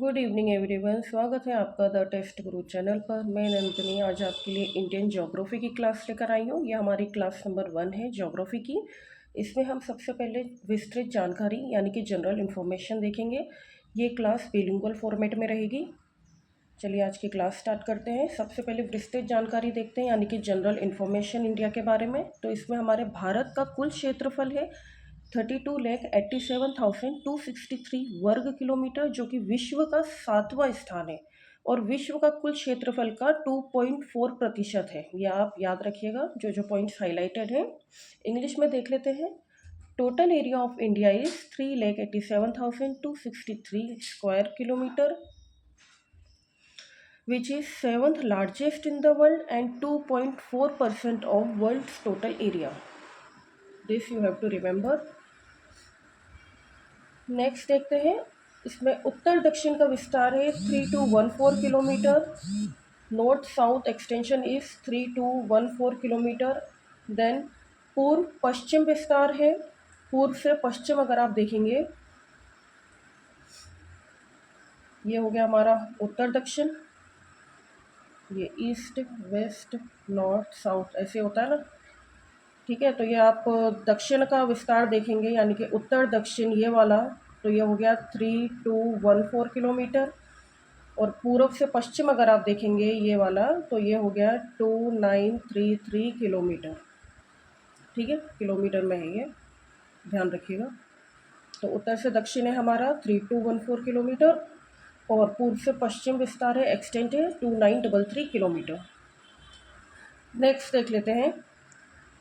Good evening everyone. स्वागत है आपका द टेस्ट गुरु चैनल पर। मैं नंदिनी आज आपके लिए इंडियन ज्योग्राफी की क्लास लेकर आई हूँ। यह हमारी क्लास नंबर 1 है ज्योग्राफी की। इसमें हम सबसे पहले विस्तृत जानकारी यानी कि जनरल इन्फॉर्मेशन देखेंगे। ये क्लास बिलिंगुअल फॉर्मेट में रहेगी। चलिए आज की क्लास स्टार्ट करते हैं। सबसे पहले विस्तृत जानकारी देखते हैं यानी कि जनरल इन्फॉर्मेशन इंडिया के बारे में। तो इसमें हमारे भारत का कुल क्षेत्रफल है 32,87,263 वर्ग किलोमीटर, जो कि विश्व का 7वां स्थान है और विश्व का कुल क्षेत्रफल का 2.4% है। यह आप याद रखिएगा जो जो पॉइंट्स हाईलाइटेड हैं। इंग्लिश में देख लेते हैं। Total area of India is 3,87,263 square kilometre, which is 7th largest in the world and 2.4% of world's total area. This you have to remember. Next देखते हैं। इसमें उत्तर दक्षिण का विस्तार है 3214 kilometre. North south extension is 3214 kilometre. Then पूर्व पश्चिम विस्तार है। पूर्व से पश्चिम अगर आप देखेंगे, ये हो गया हमारा उत्तर दक्षिण। ये ईस्ट वेस्ट नॉर्थ साउथ ऐसे होता है ना, ठीक है। तो ये आप दक्षिण का विस्तार देखेंगे यानी कि उत्तर दक्षिण ये वाला, तो ये हो गया 3214 किलोमीटर। और पूर्व से पश्चिम अगर आप देखेंगे ये वाला, तो ये हो गया 2933 किलोमीटर। ठीक है, किलोमीटर में है ये, ध्यान रखिएगा। तो उत्तर से दक्षिण है हमारा 3214 किलोमीटर और पूर्व से पश्चिम विस्तार है, एक्सटेंट है 2933 किलोमीटर। नेक्स्ट देख लेते हैं।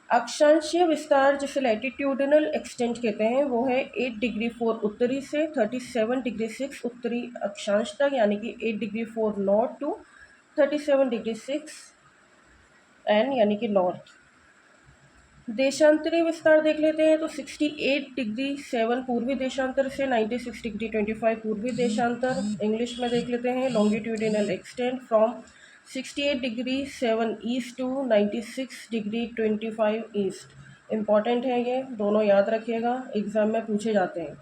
अक्षांशीय विस्तार जिसे लैटिट्यूडिनल एक्सटेंट कहते हैं, वो है 8 डिग्री 4 उत्तरी से 37 डिग्री 6 उत्तरी अक्षांश तक, यानी कि 8 degree 4 north to 37 degree 6 N यानी कि नॉर्थ। देशांतरी विस्तार देख लेते हैं। तो 68 डिग्री 7 पूर्वी देशांतर से 96 डिग्री 25 पूर्वी देशांतर। इंग्लिश में देख लेते हैं। Longitudinal extent from 68 degree 7 east to 96 degree 25 east. Important है, ये दोनों याद रखिएगा, एग्जाम में पूछे जाते हैं।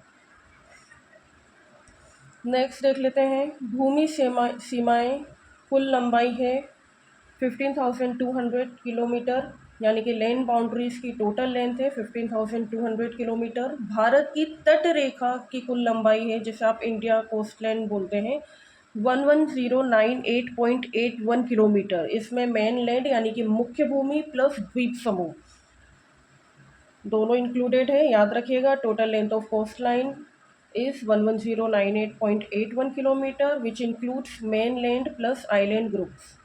नेक्स्ट देख लेते हैं। भूमि सीमाएं कुल लंबाई है 15,200 किलोमीटर, यानी कि लैंड बाउंड्रीज की टोटल लेंथ है 15,200 किलोमीटर। भारत की तट रेखा की कुल लंबाई है, जिसे आप इंडिया कोस्टलैंड बोलते हैं, 11,098.81 किलोमीटर। इसमें मेन लैंड यानी कि मुख्य भूमि प्लस द्वीप समूह दोनों इंक्लूडेड है, याद रखिएगा। Total length of coast line is 11,098.81 kilometer, which includes mainland plus island groups.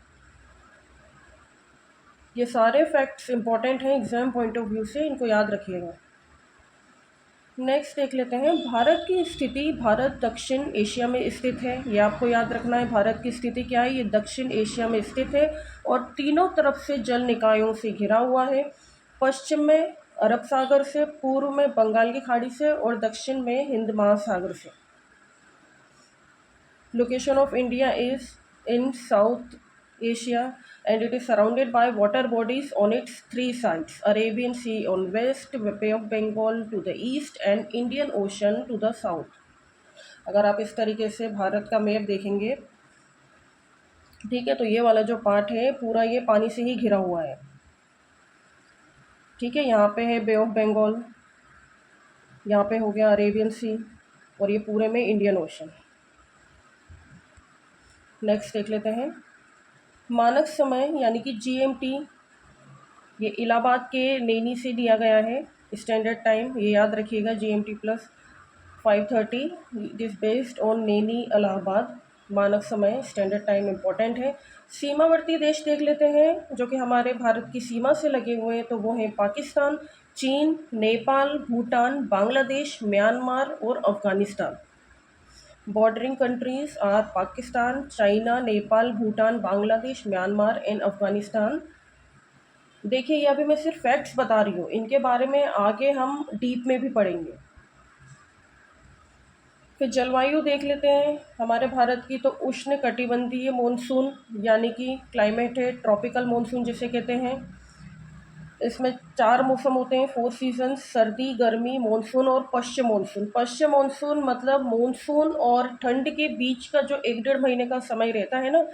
ये सारे फैक्ट्स इंपॉर्टेंट हैं एग्जाम पॉइंट ऑफ व्यू से, इनको याद रखिएगा। नेक्स्ट देख लेते हैं। भारत की स्थिति, भारत दक्षिण एशिया में स्थित है, ये आपको याद रखना है। भारत की स्थिति क्या है, ये दक्षिण एशिया में स्थित है और तीनों तरफ से जल निकायों से घिरा हुआ है। पश्चिम में अरब सागर से, पूर्व में बंगाल की खाड़ी से और दक्षिण में हिंद महासागर से। Location of India is in south Asia and it is surrounded by water bodies on its 3 sides: Arabian Sea on west, Bay of Bengal to the east and Indian Ocean to the south. अगर आप इस तरीके से भारत का map देखेंगे, ठीक है, तो ये वाला जो पार्ट है पूरा ये पानी से ही घिरा हुआ है। ठीक है, यहाँ पे है बे ऑफ बंगाल, यहाँ पे हो गया अरेबियन सी और ये पूरे में इंडियन ओशन। नेक्स्ट देख लेते हैं। मानक समय यानी कि GMT, ये इलाहाबाद के नैनी से दिया गया है। स्टैंडर्ड टाइम ये याद रखिएगा, GMT plus 5:30, it is based on Naini Allahabad. मानक समय स्टैंडर्ड टाइम इम्पोर्टेंट है। सीमावर्ती देश देख लेते हैं जो कि हमारे भारत की सीमा से लगे हुए हैं, तो वो हैं पाकिस्तान, चीन, नेपाल, भूटान, बांग्लादेश, म्यांमार और Afghanistan. Bordering countries are Pakistan, China, Nepal, Bhutan, Bangladesh, Myanmar and Afghanistan. देखिए, ये अभी मैं सिर्फ फैक्ट्स बता रही हूँ, इनके बारे में आगे हम डीप में भी पढ़ेंगे। फिर जलवायु देख लेते हैं हमारे भारत की। तो उष्ण कटिबंधीय मॉनसून यानी कि क्लाइमेट है, ट्रॉपिकल मॉनसून जिसे कहते हैं। इसमें 4 मौसम होते हैं, 4 सीजन, सर्दी, गर्मी, मानसून और पश्चिम मानसून। पश्चिम मानसून मतलब मानसून और ठंड के बीच का जो 1 डेढ़ महीने का समय रहता है ना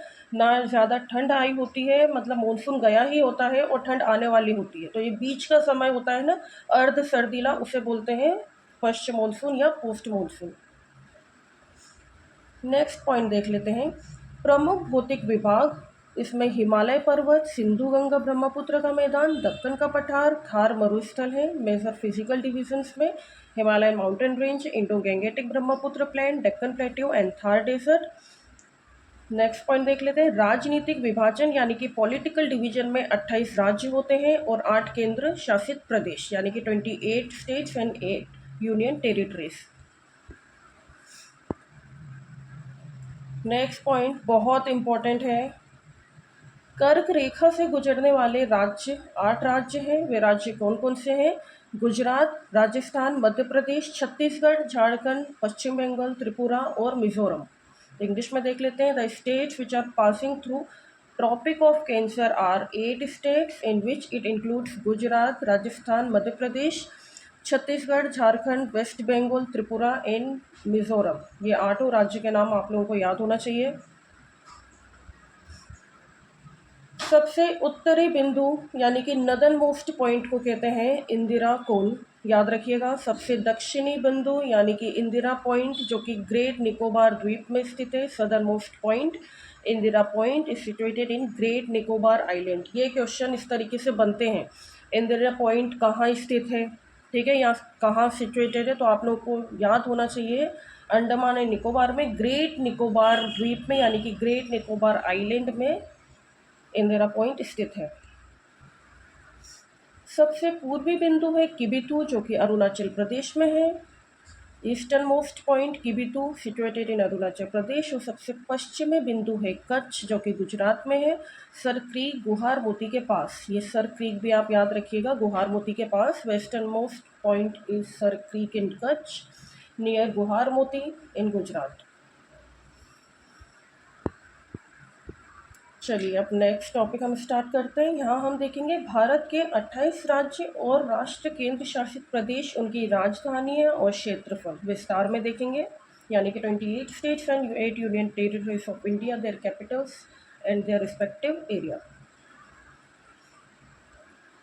ज़्यादा ठंड आई होती है, मतलब मानसून गया ही होता है और ठंड आने वाली होती है, तो ये बीच का समय होता है ना, अर्ध सर्दीला, उसे बोलते हैं पश्चिम मानसून या पोस्ट मानसून। नेक्स्ट पॉइंट देख लेते हैं, प्रमुख भौतिक विभाग। इसमें हिमालय पर्वत, सिंधु गंगा ब्रह्मपुत्र का मैदान, दक्कन का पठार, थार मरुस्थल है। मेजर फिजिकल डिविजन्स में Himalayan mountain range, Indo Gangetic Brahmaputra plain, Deccan plateau and Thar desert. Next point देख लेते हैं, राजनीतिक विभाजन यानी कि पॉलिटिकल डिवीजन में 28 राज्य होते हैं और 8 केंद्र शासित प्रदेश यानी कि 28 states and 8 union territories. Next point बहुत इंपॉर्टेंट है, कर्क रेखा से गुजरने वाले राज्य 8 राज्य हैं। वे राज्य कौन कौन से हैं? गुजरात, राजस्थान, मध्य प्रदेश, छत्तीसगढ़, झारखंड, पश्चिम बंगाल, त्रिपुरा और मिजोरम। इंग्लिश में देख लेते हैं, the states which are passing through tropic of cancer are 8 states in which it includes Gujarat, Rajasthan, Madhya Pradesh, Chhattisgarh, Jharkhand, west Bengal, Tripura and Mizoram. ये 8 राज्य के नाम आप लोगों को याद होना चाहिए। सबसे उत्तरी बिंदु यानी कि नदन मोस्ट पॉइंट को कहते हैं इंदिरा कोल, याद रखिएगा। सबसे दक्षिणी बिंदु यानी कि इंदिरा पॉइंट जो कि ग्रेट निकोबार द्वीप में स्थित है, southern most point Indira point is situated in great Nicobar island. ये क्वेश्चन इस तरीके से बनते हैं, इंदिरा पॉइंट कहाँ स्थित है, ठीक है, यहाँ कहाँ सिचुएटेड है, तो आप लोग को याद होना चाहिए अंडमान एंड निकोबार में, ग्रेट निकोबार द्वीप में यानी कि ग्रेट निकोबार आइलैंड में इंदिरा पॉइंट स्थित है। सबसे पूर्वी बिंदु है किबिथू जो कि अरुणाचल प्रदेश में है। Eastern most point Kibithu situated in Arunachal Pradesh. और सबसे पश्चिमी बिंदु है कच्छ जो कि गुजरात में है, सर क्रीक गुहार मोती के पास। ये सर क्रीक भी आप याद रखिएगा, गुहार मोती के पास। Western most point is Sir Creek in Kutch near Guhar Moti इन गुजरात। चलिए अब नेक्स्ट टॉपिक हम स्टार्ट करते हैं। यहाँ हम देखेंगे भारत के 28 राज्य और राष्ट्र केंद्र शासित प्रदेश, उनकी राजधानियाँ और क्षेत्रफल विस्तार में देखेंगे, यानी कि 28 states and 8 union territories of India, there Capitals and their respective area.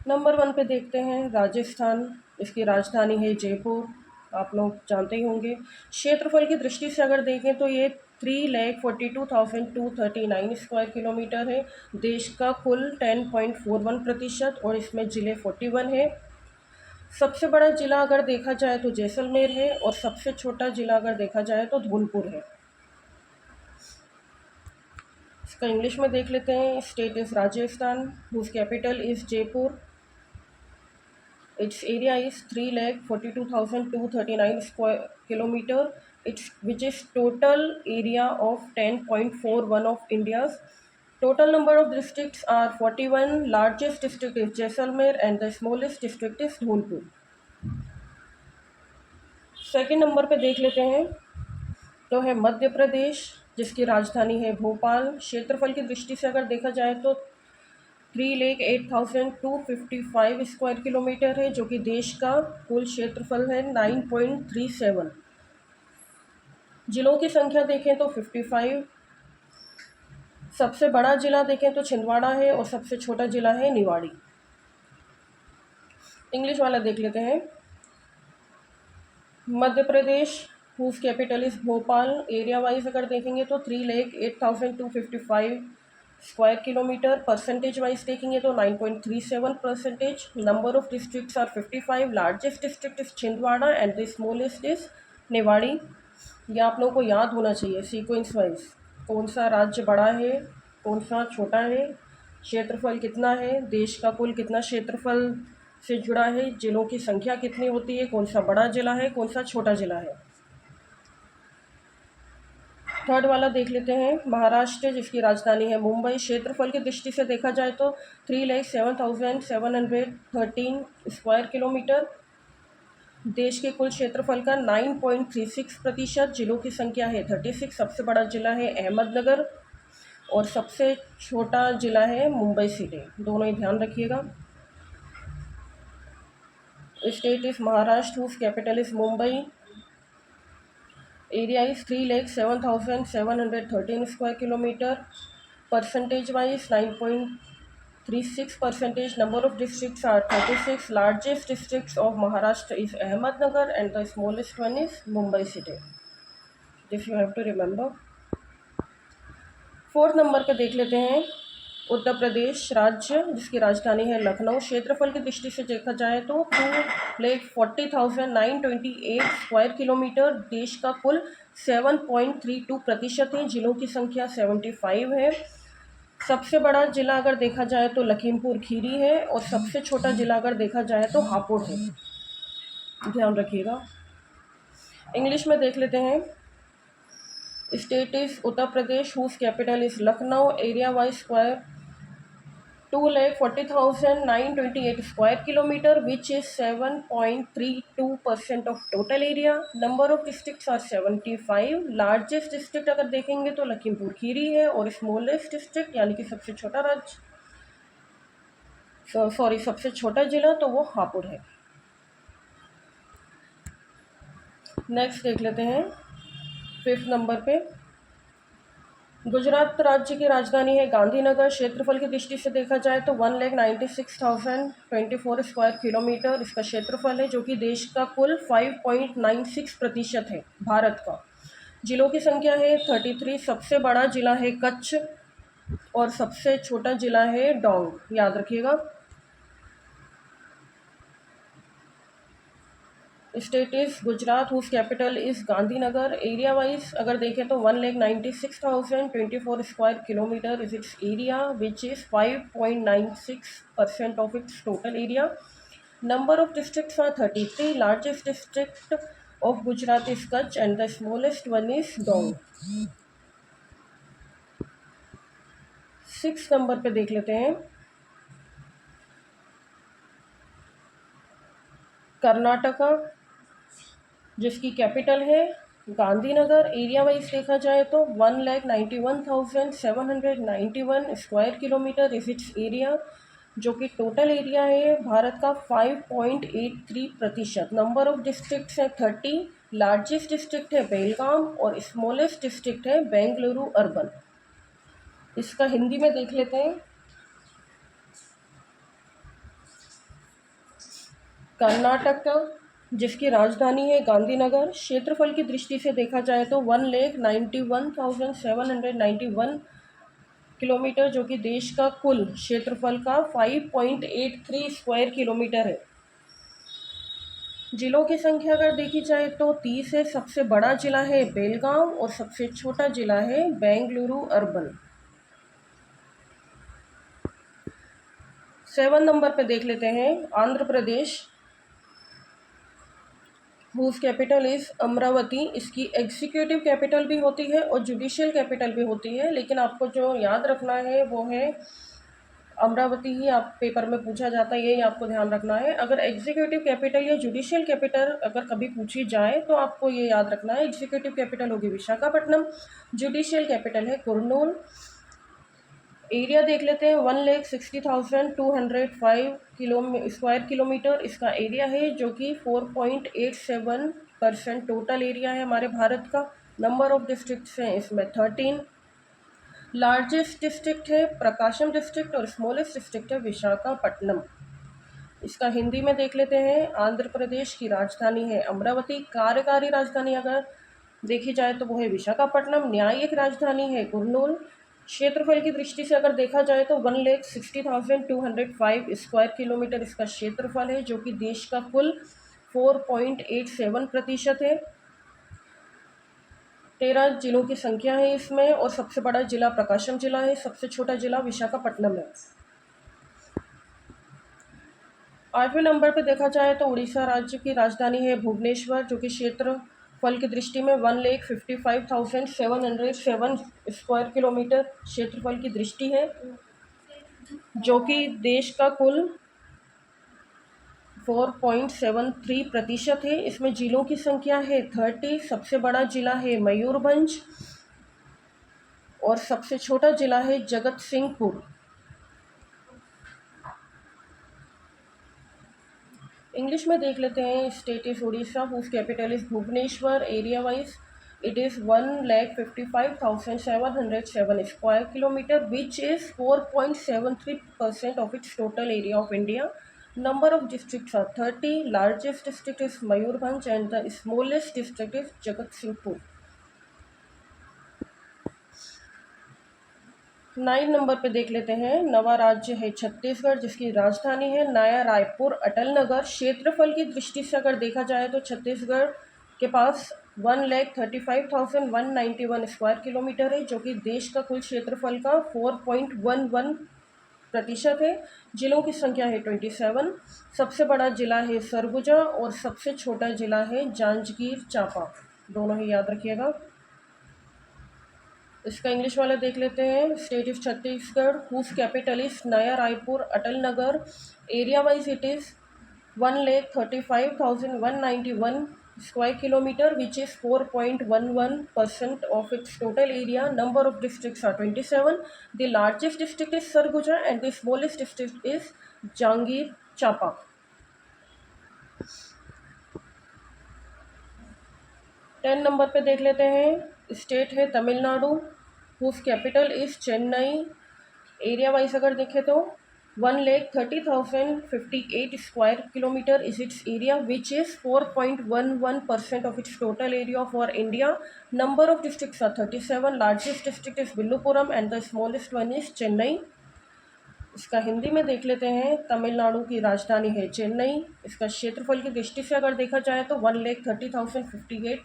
Number 1 पे देखते हैं राजस्थान, इसकी राजधानी है जयपुर, आप लोग जानते ही होंगे। क्षेत्रफल की दृष्टि से अगर देखें तो ये 3,42,239 स्क्वायर किलोमीटर है। देश का कुल 10.41% और इसमें ज़िले 41 है। सबसे बड़ा ज़िला अगर देखा जाए तो जैसलमेर है और सबसे छोटा ज़िला अगर देखा जाए तो धौलपुर है। इसका इंग्लिश में देख लेते हैं, state is Rajasthan, whose capital is Jaipur. Its area is 3,42,239 square kilometer. Which is total area of 10.41 of India's. Total number of districts are 41. Largest district is Jaisalmer and the smallest district is Dholpur. Second number पे देख लेते हैं तो है मध्य प्रदेश, जिसकी राजधानी है भोपाल। क्षेत्रफल की दृष्टि से अगर देखा जाए तो 3,08,255 स्क्वायर किलोमीटर है, जो कि देश का कुल क्षेत्रफल है 9.37। जिलों की संख्या देखें तो 55। सबसे बड़ा जिला देखें तो छिंदवाड़ा है और सबसे छोटा जिला है निवाड़ी। इंग्लिश वाला देख लेते हैं, Madhya Pradesh whose capital is Bhopal. Area wise अगर देखेंगे तो 3,08,255 स्क्वायर किलोमीटर। परसेंटेज वाइज देखेंगे तो 9.37%। Number of districts are 55। Largest district is Chhindwara and the smallest is Niwari. ये आप लोगों को याद होना चाहिए सीक्वेंस वाइज, कौन सा राज्य बड़ा है, कौन सा छोटा है, क्षेत्रफल कितना है, देश का कुल कितना क्षेत्रफल से जुड़ा है, जिलों की संख्या कितनी होती है, कौन सा बड़ा जिला है, कौन सा छोटा जिला है। थर्ड वाला देख लेते हैं, महाराष्ट्र, जिसकी राजधानी है मुंबई। क्षेत्रफल की दृष्टि से देखा जाए तो 3,07,713 स्क्वायर किलोमीटर। देश के कुल क्षेत्रफल का 9.36%। जिलों की संख्या है 36। सबसे बड़ा जिला है अहमदनगर और सबसे छोटा जिला है मुंबई सिटी, दोनों ही ध्यान रखिएगा। State is Maharashtra, whose capital is Mumbai. Area is 3,07,713 square kilometer. Percentage wise 9.36%. Number of districts are 36. Largest districts of Maharashtra is Ahmednagar and the smallest one is Mumbai city. This you have to remember. 4th number पे देख लेते हैं उत्तर प्रदेश राज्य, जिसकी राजधानी है लखनऊ। क्षेत्रफल की दृष्टि से देखा जाए तो 2,40,928 स्क्वायर किलोमीटर। देश का कुल 7.32% है। जिलों की संख्या 75 है। सबसे बड़ा जिला अगर देखा जाए तो लखीमपुर खीरी है और सबसे छोटा जिला अगर देखा जाए तो हापुड़ है, ध्यान रखिएगा। इंग्लिश में देख लेते हैं। State is Uttar Pradesh, whose capital is Lucknow. Area wise square 2,40,928 square kilometer, which is 7.32% of total area. Number of districts are 75. Largest district अगर देखेंगे तो लखीमपुर खीरी है और smallest district यानी कि सबसे छोटा सबसे छोटा जिला तो वो हापुड़ है। नेक्स्ट देख लेते हैं 5th नंबर पे। गुजरात राज्य की राजधानी है गांधीनगर। क्षेत्रफल की दृष्टि से देखा जाए तो 1,96,024 स्क्वायर किलोमीटर इसका क्षेत्रफल है, जो कि देश का कुल 5.96% है भारत का। जिलों की संख्या है 33। सबसे बड़ा जिला है कच्छ और सबसे छोटा जिला है डोंग, याद रखिएगा। State is Gujarat, whose capital is Gandhinagar. Area wise अगर देखें तो 1,96,024 square kilometre is its area, which is 5.96% of its total area. Number of districts are 33। Largest district of Gujarat is Kutch and the smallest one is Dang. 6 number पे देख लेते हैं कर्नाटका, जिसकी capital है Gandhinagar. Area wise देखा जाए तो 1,91,791 square kilometre is its area, जो कि टोटल एरिया है भारत का 5.83%। नंबर ऑफ डिस्ट्रिक्ट्स है 30। लार्जेस्ट डिस्ट्रिक्ट है बेलगाम और स्मॉलेस्ट डिस्ट्रिक्ट है बेंगलुरु अर्बन। इसका हिंदी में देख लेते हैं। कर्नाटक जिसकी राजधानी है गांधीनगर। क्षेत्रफल की दृष्टि से देखा जाए तो 1,91,791 किलोमीटर, जो कि देश का कुल क्षेत्रफल का 5.83 स्क्वायर किलोमीटर है। जिलों की संख्या अगर देखी जाए तो 30 है। सबसे बड़ा जिला है बेलगाम और सबसे छोटा जिला है बेंगलुरु अर्बन। 7 नंबर पे देख लेते हैं Andhra Pradesh, whose capital is Amravati. इसकी एग्जीक्यूटिव कैपिटल भी होती है और जुडिशियल कैपिटल भी होती है, लेकिन आपको जो याद रखना है वो है अमरावती ही। आप पेपर में पूछा जाता है, यही आपको ध्यान रखना है। अगर एग्जीक्यूटिव कैपिटल या जुडिशियल कैपिटल अगर कभी पूछी जाए तो आपको ये याद रखना है, एग्जीक्यूटिव कैपिटल होगी विशाखापट्टनम, जुडिशियल कैपिटल है कुर्नूल। एरिया देख लेते हैं 1,60,205 स्क्वायर किलोमीटर इसका एरिया है, जो कि 4.87% टोटल एरिया है हमारे भारत का। नंबर ऑफ डिस्ट्रिक्ट्स हैं इसमें 13। लार्जेस्ट डिस्ट्रिक्ट है प्रकाशम डिस्ट्रिक्ट और स्मॉलेस्ट डिस्ट्रिक्ट है विशाखापट्टनम। इसका हिंदी में देख लेते हैं। आंध्र प्रदेश की राजधानी है अमरावती। कार्यकारी राजधानी अगर देखी जाए तो वो है विशाखापट्टनम। न्यायिक राजधानी है कुर्नूल। क्षेत्रफल की दृष्टि से अगर देखा जाए तो 1,60,205 स्क्वायर किलोमीटर इसका क्षेत्रफल है, जो कि देश का कुल 4.87% है। 13 जिलों की संख्या है इसमें और सबसे बड़ा जिला प्रकाशम जिला है, सबसे छोटा जिला विशाखापट्टनम है। 8वें नंबर पर देखा जाए तो उड़ीसा राज्य की राजधानी है भुवनेश्वर, जो कि क्षेत्रफल की दृष्टि में 1,55,707 स्क्वायर किलोमीटर क्षेत्रफल की दृष्टि है, जो कि देश का कुल 4.73% है। इसमें जिलों की संख्या है 30। सबसे बड़ा जिला है मयूरभंज और सबसे छोटा जिला है जगत सिंहपुर। इंग्लिश में देख लेते हैं। State is Orissa, whose capital is Bhubaneswar. Area wise it is 1,55,707 square kilometer, which is 4.73% of its total area of India. Number of districts are 30. Largest district is Mayurbhanj and the smallest district is Jagatsinghpur. 9 number पे देख लेते हैं। नवा राज्य है छत्तीसगढ़, जिसकी राजधानी है नया रायपुर। अटल नगर। क्षेत्रफल की दृष्टि से अगर देखा जाए तो छत्तीसगढ़ के पास 1,35,191 स्क्वायर किलोमीटर है, जो कि देश का कुल क्षेत्रफल का 4.11% है। जिलों की संख्या है 27। सबसे बड़ा जिला है सरगुजा और सबसे छोटा जिला है जांजगीर चांपा। दोनों ही याद रखिएगा। इसका इंग्लिश वाला देख लेते हैं। State of Chhattisgarh, whose capital is Naya Raipur. Atal Nagar. Area wise it is 1,35,191 square kilometer, which is 4.11% of its total area. Number of districts are 27. The largest district is Sarguja and the smallest district is Jangir Chapa. 10 number पे देख लेते हैं। State है Tamil Nadu, whose capital is Chennai. Area wise अगर देखें तो 1,30,058 square kilometre is its area, which is 4.11% of its total area for India. Number of districts are 37. Largest district is Villupuram and the smallest one is Chennai. इसका हिंदी में देख लेते हैं। तमिलनाडु की राजधानी है चेन्नई। इसका क्षेत्रफल की दृष्टि से अगर देखा जाए तो 1,30,058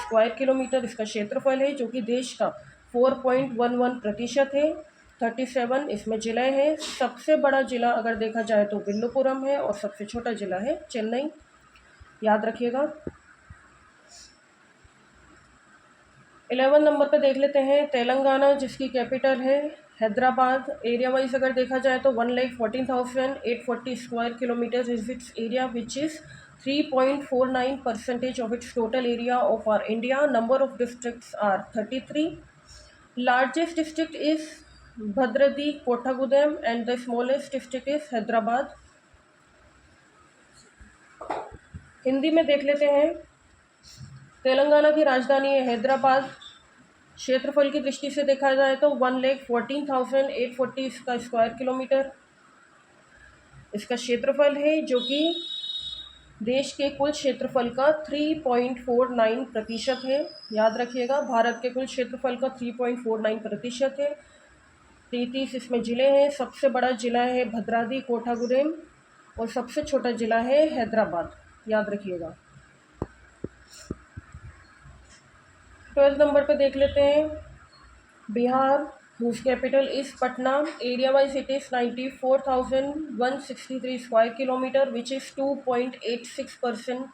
स्क्वायर किलोमीटर इसका क्षेत्रफल है, जो कि देश का 4.11% है। 37 इसमें जिले हैं। सबसे बड़ा जिला अगर देखा जाए तो विल्लुपुरम है और सबसे छोटा जिला है चेन्नई। याद रखिएगा। 11 नंबर पे देख लेते हैं तेलंगाना, जिसकी कैपिटल है हैदराबाद। एरिया वाइज अगर देखा जाए तो 1,14,840 square kilometre is its area, which is 3.49% of its total area of our India. Number of districts are 33. Largest district is Bhadradi Kothagudem and the smallest district is Hyderabad. Hindi में देख लेते हैं। तेलंगाना की राजधानी है हैदराबाद। क्षेत्रफल की दृष्टि से देखा जाए तो 1,14,840 इसका स्क्वायर किलोमीटर इसका क्षेत्रफल है, जो कि देश के कुल क्षेत्रफल का 3.49% है। याद रखिएगा, भारत के कुल क्षेत्रफल का 3.49% है। 33 इसमें ज़िले हैं। सबसे बड़ा जिला है भद्राद्री कोठागुडेम और सबसे छोटा जिला है हैदराबाद। याद रखिएगा। 12 नंबर पे देख लेते हैं Bihar, whose capital is Patna. Area wise it is 94,163 square kilometer, which is 2.86%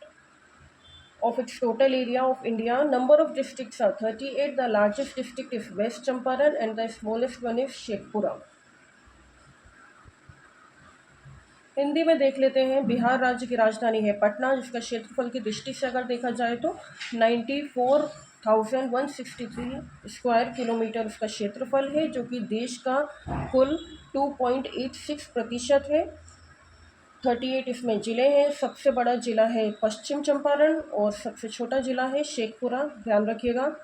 of its total area of India. Number of districts are 38. The largest district is West Champaran and the smallest one is Shekhpura. Hindi में देख लेते हैं। बिहार राज्य की राजधानी है पटना, जिसका क्षेत्रफल की दृष्टि से अगर देखा जाए तो 94,163 स्क्वायर किलोमीटर उसका क्षेत्रफल है, जो कि देश का कुल 2.86% है। 38 इसमें ज़िले हैं। सबसे बड़ा ज़िला है पश्चिम चंपारण और सबसे छोटा ज़िला है शेखपुरा। ध्यान रखिएगा।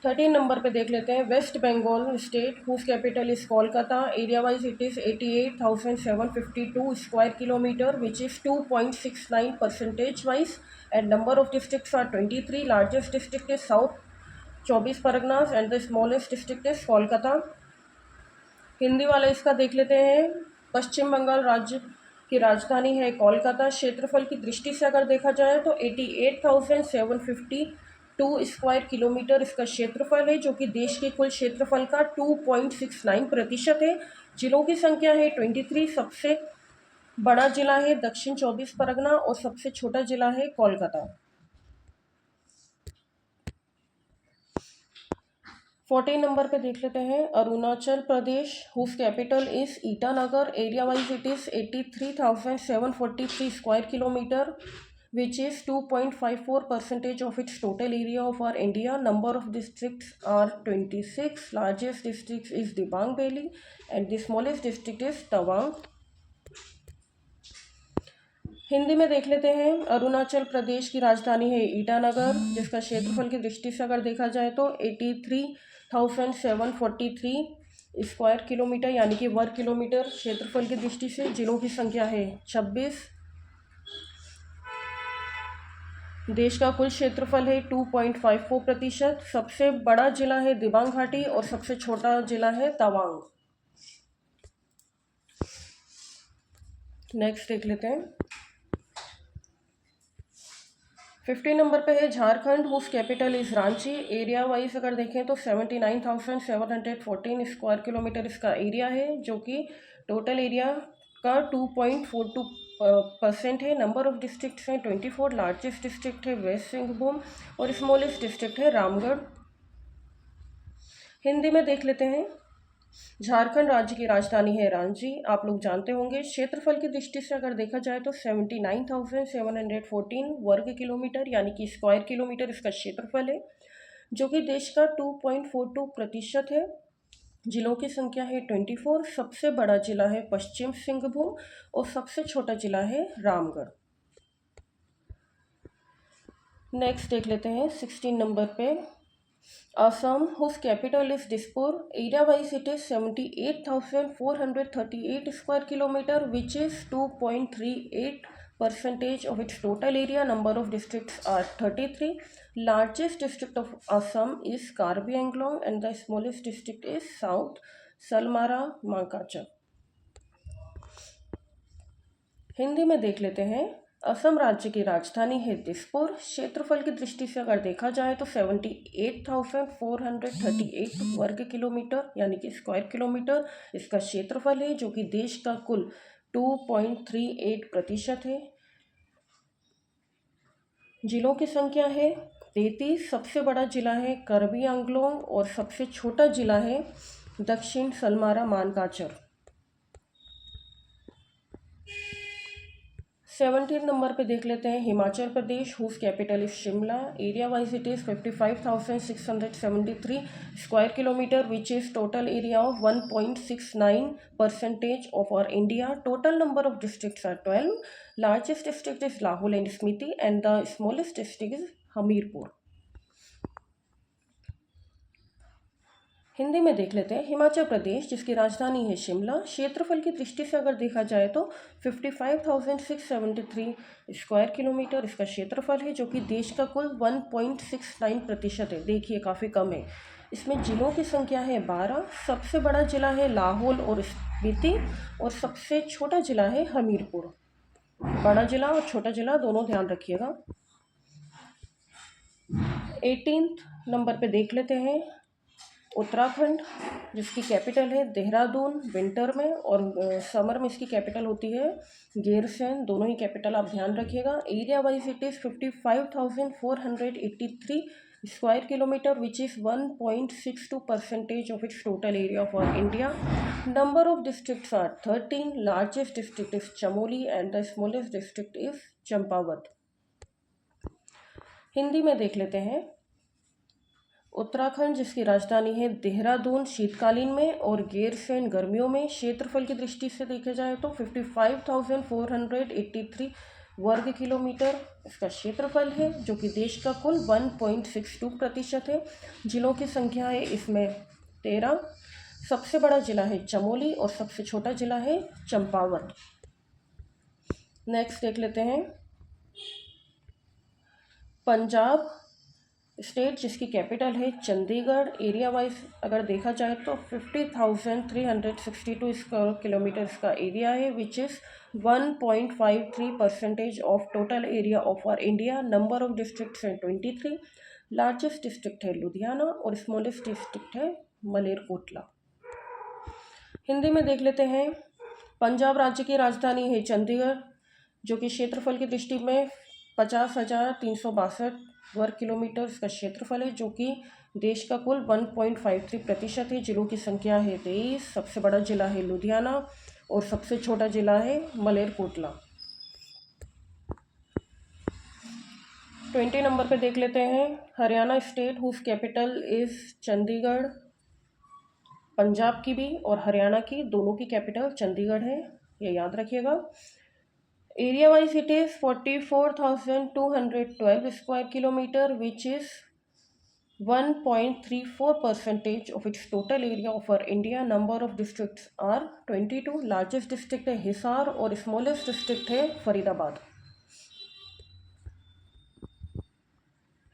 13 नंबर पे देख लेते हैं west Bengal state, whose capital is Kolkata. Area wise it is 88,752 square kilometre, which is 2.69% wise and number of districts are 23. Largest district is south 24 Parganas and the smallest district is Kolkata. Hindi वाला इसका देख लेते हैं। पश्चिम बंगाल राज्य की राजधानी है कोलकाता। क्षेत्रफल की दृष्टि से अगर देखा जाए तो 88,752 स्क्वायर किलोमीटर इसका क्षेत्रफल है, जो कि देश के कुल क्षेत्रफल का 2.69% है। जिलों की संख्या है 23। सबसे बड़ा जिला है दक्षिण 24 परगना और सबसे छोटा जिला है कोलकाता। 14 नंबर पे देख लेते हैं Arunachal Pradesh, whose capital is Itanagar. Area wise it is 83,743 square kilometre, which is 2.54% of its total area of our India. Number of districts are 26. Largest district is Dibang Valley and the smallest district is Tawang. Hindi में देख लेते हैं। अरुणाचल प्रदेश की राजधानी है ईटानगर, जिसका क्षेत्रफल की दृष्टि से अगर देखा जाए तो 83,743 स्क्वायर किलोमीटर यानी कि वर्ग किलोमीटर क्षेत्रफल की दृष्टि से। जिलों की संख्या है 26। देश का कुल क्षेत्रफल है 2.54%। सबसे बड़ा जिला है दिबांग घाटी और सबसे छोटा जिला है तवांग। नेक्स्ट देख लेते हैं। 50 नंबर पे है Jharkhand, whose capital is Ranchi. Area wise अगर देखें तो 79,714 स्क्वायर किलोमीटर इसका एरिया है, जो कि टोटल एरिया का 2.42% है। नंबर ऑफ डिस्ट्रिक्ट्स हैं 24। लार्जेस्ट डिस्ट्रिक्ट है वेस्ट सिंहभूम और स्मॉलेस्ट डिस्ट्रिक्ट है रामगढ़। हिंदी में देख लेते हैं। झारखंड राज्य की राजधानी है रांची, आप लोग जानते होंगे। क्षेत्रफल की दृष्टि से अगर देखा जाए तो 79,714 वर्ग किलोमीटर यानी कि स्क्वायर किलोमीटर इसका क्षेत्रफल है, जो कि देश का 2.42% है। जिलों की संख्या है 24। सबसे बड़ा जिला है पश्चिम सिंहभूम और सबसे छोटा जिला है रामगढ़। नेक्स्ट देख लेते हैं 16 नंबर पे Assam, whose capital is Dispur. Area-wise, it is 78,438 square kilometer, which is 2.38% of its total area. Number of districts are 33. Largest district of Assam is Karbi Anglong, and the smallest district is South Salmara Mankacha. Hindi में देख लेते हैं। असम राज्य की राजधानी है दिसपुर। क्षेत्रफल की दृष्टि से अगर देखा जाए तो 78,438 वर्ग किलोमीटर यानी कि स्क्वायर किलोमीटर इसका क्षेत्रफल है, जो कि देश का कुल 2.38% है। जिलों की संख्या है 33। सबसे बड़ा जिला है करबी आंगलोंग और सबसे छोटा जिला है दक्षिण सलमारा मानकाचर। 17 नंबर पे देख लेते हैं Himachal Pradesh, whose capital is Shimla. Area wise it is 55,673 square kilometre, which is total area of 1.69% of our India. Total number of districts are 12। Largest district is Lahaul and Spiti and the smallest district is Hamirpur. Hindi में देख लेते हैं हिमाचल प्रदेश, जिसकी राजधानी है शिमला। क्षेत्रफल की दृष्टि से अगर देखा जाए तो 55,673 स्क्वायर किलोमीटर इसका क्षेत्रफल है, जो कि देश का कुल 1.69% है। देखिए काफ़ी कम है। इसमें जिलों की संख्या है 12। सबसे बड़ा जिला है लाहौल और स्पीति और सबसे छोटा जिला है हमीरपुर। बड़ा जिला और छोटा जिला दोनों ध्यान रखिएगा। 18 नंबर पे देख लेते हैं उत्तराखंड, जिसकी कैपिटल है देहरादून विंटर में, और समर में इसकी कैपिटल होती है गैरसैंण। दोनों ही कैपिटल आप ध्यान रखिएगा। Area wise it is 55,483 square kilometre, which is 1.62% of its total area of our India. Number of districts are 13। Largest district is Chamoli and the smallest district is Champawat. Hindi में देख लेते हैं उत्तराखंड, जिसकी राजधानी है देहरादून शीतकालीन में और गैरसैंण गर्मियों में। क्षेत्रफल की दृष्टि से देखा जाए तो 55,483 वर्ग किलोमीटर इसका क्षेत्रफल है, जो कि देश का कुल 1.62% है। जिलों की संख्या है इसमें 13। सबसे बड़ा जिला है चमोली और सबसे छोटा जिला है चंपावत। नेक्स्ट देख लेते हैं पंजाब स्टेट, जिसकी कैपिटल है चंडीगढ़। एरिया वाइज अगर देखा जाए तो 50,362 स्क्वायर किलोमीटर इसका एरिया है, which is 1.53% of total area of our India. Number of districts हैं 23। लार्जेस्ट डिस्ट्रिक्ट है लुधियाना और स्मॉलेस्ट डिस्ट्रिक्ट है मलेरकोटला। हिंदी में देख लेते हैं पंजाब राज्य की राजधानी है चंडीगढ़, जो कि क्षेत्रफल की दृष्टि में 50,362 वर्ग किलोमीटर इसका क्षेत्रफल है, जो कि देश का कुल 1.53% है। जिलों की संख्या है 23। सबसे बड़ा जिला है लुधियाना और सबसे छोटा जिला है मलेरकोटला। 20 नंबर पे देख लेते हैं Haryana state, whose capital is Chandigarh. Punjab की भी और हरियाणा की दोनों की कैपिटल चंडीगढ़ है, ये याद रखिएगा। Area wise it is 44,212 square kilometer, which is 1.34% of its total area of our India. Number of districts are 22. Largest district है हिसार और smallest district है फरीदाबाद।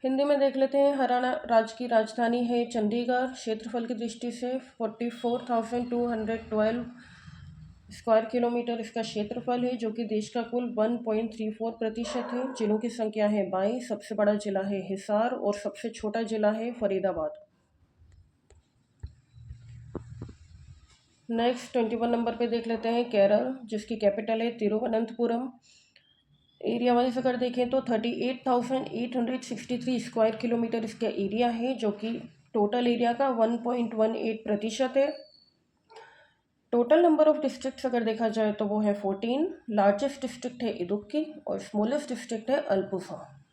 हिंदी में देख लेते हैं। हरियाणा राज्य की राजधानी है चंडीगढ़। क्षेत्रफल की दृष्टि से 44,212 स्क्वायर किलोमीटर इसका क्षेत्रफल है, जो कि देश का कुल 1.34% है। जिलों की संख्या है 22। सबसे बड़ा जिला है हिसार और सबसे छोटा जिला है फरीदाबाद। नेक्स्ट 21 नंबर पे देख लेते हैं केरल, जिसकी कैपिटल है तिरुवनंतपुरम। एरिया वाइज अगर देखें तो 38,863 स्क्वायर किलोमीटर इसका एरिया है, जो कि टोटल एरिया का 1.18% है। टोटल नंबर ऑफ डिस्ट्रिक्ट्स अगर देखा जाए तो वो है 14। लार्जेस्ट डिस्ट्रिक्ट है इदुक्की और स्मॉलेस्ट डिस्ट्रिक्ट है अल्पुसा।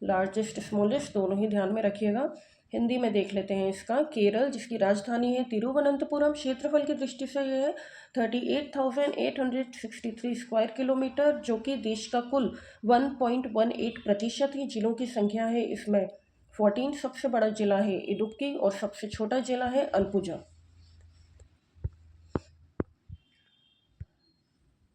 लार्जेस्ट स्मॉलेस्ट दोनों ही ध्यान में रखिएगा। हिंदी में देख लेते हैं इसका केरल, जिसकी राजधानी है तिरुवनंतपुरम। क्षेत्रफल की दृष्टि से यह है 38,863 स्क्वायर किलोमीटर, जो कि देश का कुल 1.18% है। जिलों की संख्या है इसमें 14। सबसे बड़ा जिला है इडुक्की और सबसे छोटा जिला है अल्पुजा।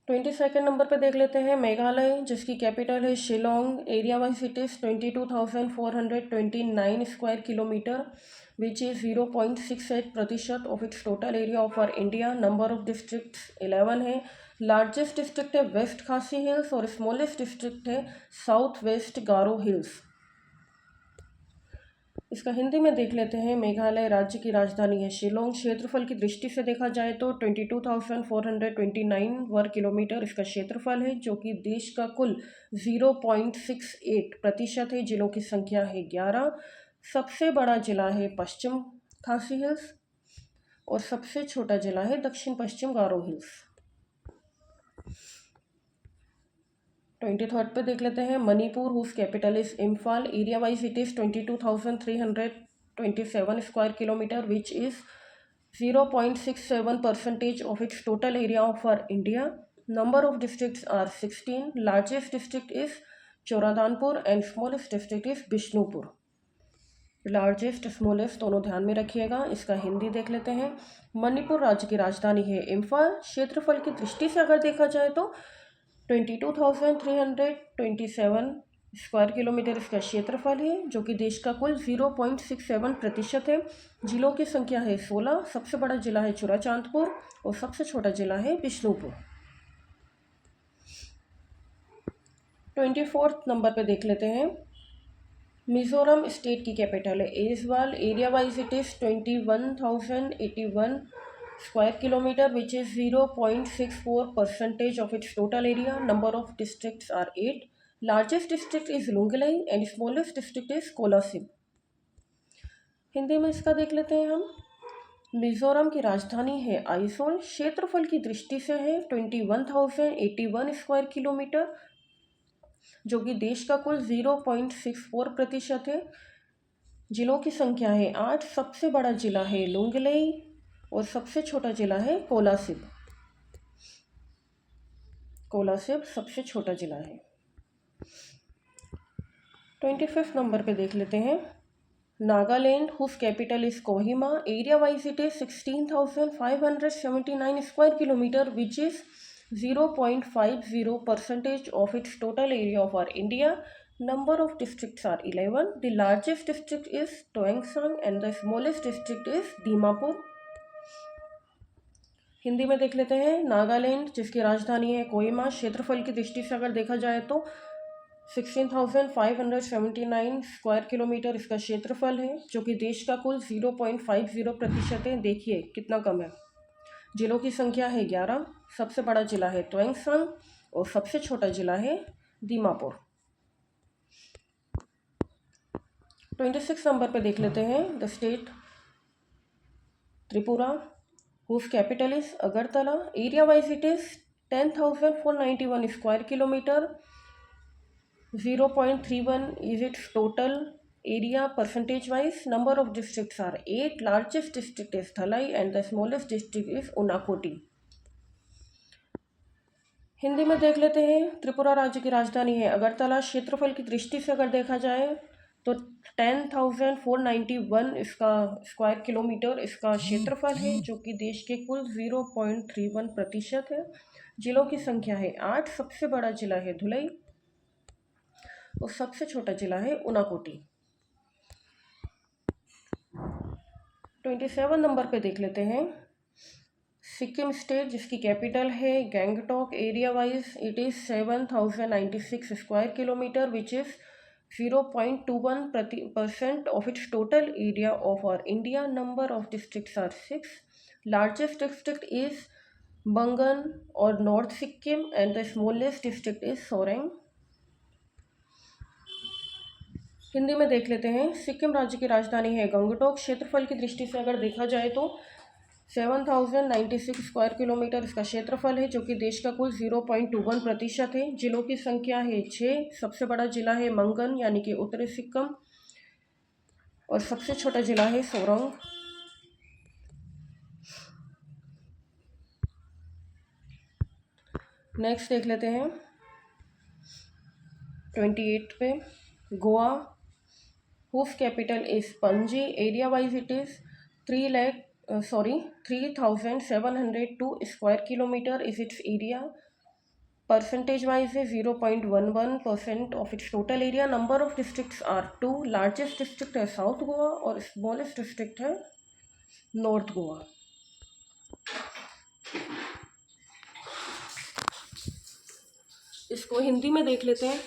22 नंबर पर देख लेते हैं मेघालय, जिसकी कैपिटल है Shillong. Area wise it is 22,429 square kilometre, which is 0.68% of its total area of our India. Number of districts 11 है। लार्जेस्ट डिस्ट्रिक्ट है वेस्ट खासी हिल्स और स्मॉलेस्ट डिस्ट्रिक्ट है साउथ वेस्ट गारो हिल्स। इसका हिंदी में देख लेते हैं। मेघालय राज्य की राजधानी है शिलोंग। क्षेत्रफल की दृष्टि से देखा जाए तो 22,429 वर्ग किलोमीटर इसका क्षेत्रफल है, जो कि देश का कुल 0.68% है। जिलों की संख्या है 11। सबसे बड़ा जिला है पश्चिम खासी हिल्स और सबसे छोटा जिला है दक्षिण पश्चिम गारो हिल्स। 23 पे देख लेते हैं Manipur, whose capital is Imphal. Area wise it is 22,327 square kilometre, which is 0.67% of its total area of our India. Number of districts are 16। Largest district is Churachandpur and smallest district is Bishnupur. Largest smallest दोनों ध्यान में रखिएगा। इसका हिंदी देख लेते हैं। मणिपुर राज्य की राजधानी है इम्फाल। क्षेत्रफल की दृष्टि से अगर देखा जाए तो 22,327 स्क्वायर किलोमीटर इसका क्षेत्रफल है, जो कि देश का कुल 0.67% है। जिलों की संख्या है 16। सबसे बड़ा जिला है चुराचांदपुर और सबसे छोटा जिला है बिष्णुपुर। 24 नंबर पे देख लेते हैं मिजोरम स्टेट की कैपिटल है Aizawl. Area wise it is 21,081 square kilometre, which is 0.64% of its total area. Number of districts are 8। Largest district is Lunglei and smallest district is Kolasib. Hindi में इसका देख लेते हैं हम। मिजोरम की राजधानी है आइजोल। क्षेत्रफल की दृष्टि से है 21,081 स्क्वायर किलोमीटर, जो कि देश का कुल 0.64% है। जिलों की संख्या है 8। सबसे बड़ा जिला है लुंगलई और सबसे छोटा जिला है कोलासिब। कोलासिब सबसे छोटा जिला है। 25 नंबर पे देख लेते हैं Nagaland, whose capital is Kohima. Area wise it is 16,579 square kilometre, which is 0.50% of its total area of our India. Number of districts are 11। The largest district is Tuensang and the smallest district is Dimapur. Hindi में देख लेते हैं नागालैंड, जिसकी राजधानी है कोहिमा। क्षेत्रफल की दृष्टि से अगर देखा जाए तो 16,579 स्क्वायर किलोमीटर इसका क्षेत्रफल है, जो कि देश का कुल 0.50% है। देखिए कितना कम है। जिलों की संख्या है 11। सबसे बड़ा जिला है टोएंगसांग और सबसे छोटा जिला है दीमापुर। 26 नंबर पे देख लेते हैं the state Tripura, whose capital is Agartala. Area wise it is 10,491 square kilometer. 0.31 is its total area percentage wise. Number of districts are 8. Largest district is Thalai and the smallest district is Unakoti. Hindi में देख लेते हैं। त्रिपुरा राज्य की राजधानी है अगरतला। क्षेत्रफल की दृष्टि से अगर देखा जाए तो 10,491 इसका स्क्वायर किलोमीटर इसका क्षेत्रफल है, जो कि देश के कुल 0.31% है। जिलों की संख्या है 8। सबसे बड़ा जिला है धुलई और सबसे छोटा जिला है उनाकोटी। 27 नंबर पे देख लेते हैं सिक्किम स्टेट, जिसकी कैपिटल है Gangtok. Area wise it is 7,096 square kilometre, which is 0.21% of its total area of our India. Number of districts are 6। Largest district is Mangan और North Sikkim and the smallest district is Soreng. Hindi में देख लेते हैं। सिक्किम राज्य की राजधानी है गंगटोक। क्षेत्रफल की दृष्टि से अगर देखा जाए तो 7,096 स्क्वायर किलोमीटर इसका क्षेत्रफल है, जो कि देश का कुल 0.21% है। जिलों की संख्या है 6। सबसे बड़ा जिला है मंगन यानी कि उत्तरी सिक्किम और सबसे छोटा जिला है सोरंग। नेक्स्ट देख लेते हैं 28 पे Goa, whose capital is Panji. Area wise it is 3,702 square kilometer is its area. Percentage wise is 0.11% of its total area. Number of districts are 2. Largest district है South Goa और smallest district है North Goa. इसको हिंदी में देख लेते हैं।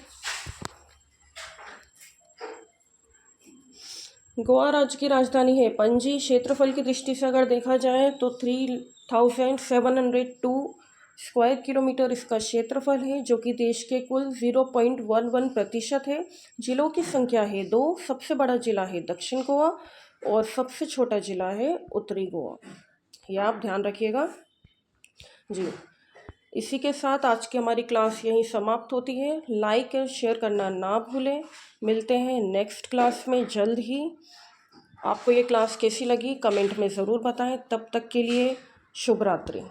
गोवा राज्य की राजधानी है पणजी। क्षेत्रफल की दृष्टि से अगर देखा जाए तो 3,702 स्क्वायर किलोमीटर इसका क्षेत्रफल है, जो कि देश के कुल 0.11% है। जिलों की संख्या है 2। सबसे बड़ा जिला है दक्षिण गोवा और सबसे छोटा जिला है उत्तरी गोवा। यह आप ध्यान रखिएगा जी। इसी के साथ आज की हमारी क्लास यहीं समाप्त होती है। लाइक और शेयर करना ना भूलें। मिलते हैं नेक्स्ट क्लास में जल्द ही। आपको ये क्लास कैसी लगी कमेंट में ज़रूर बताएं। तब तक के लिए शुभ रात्रि।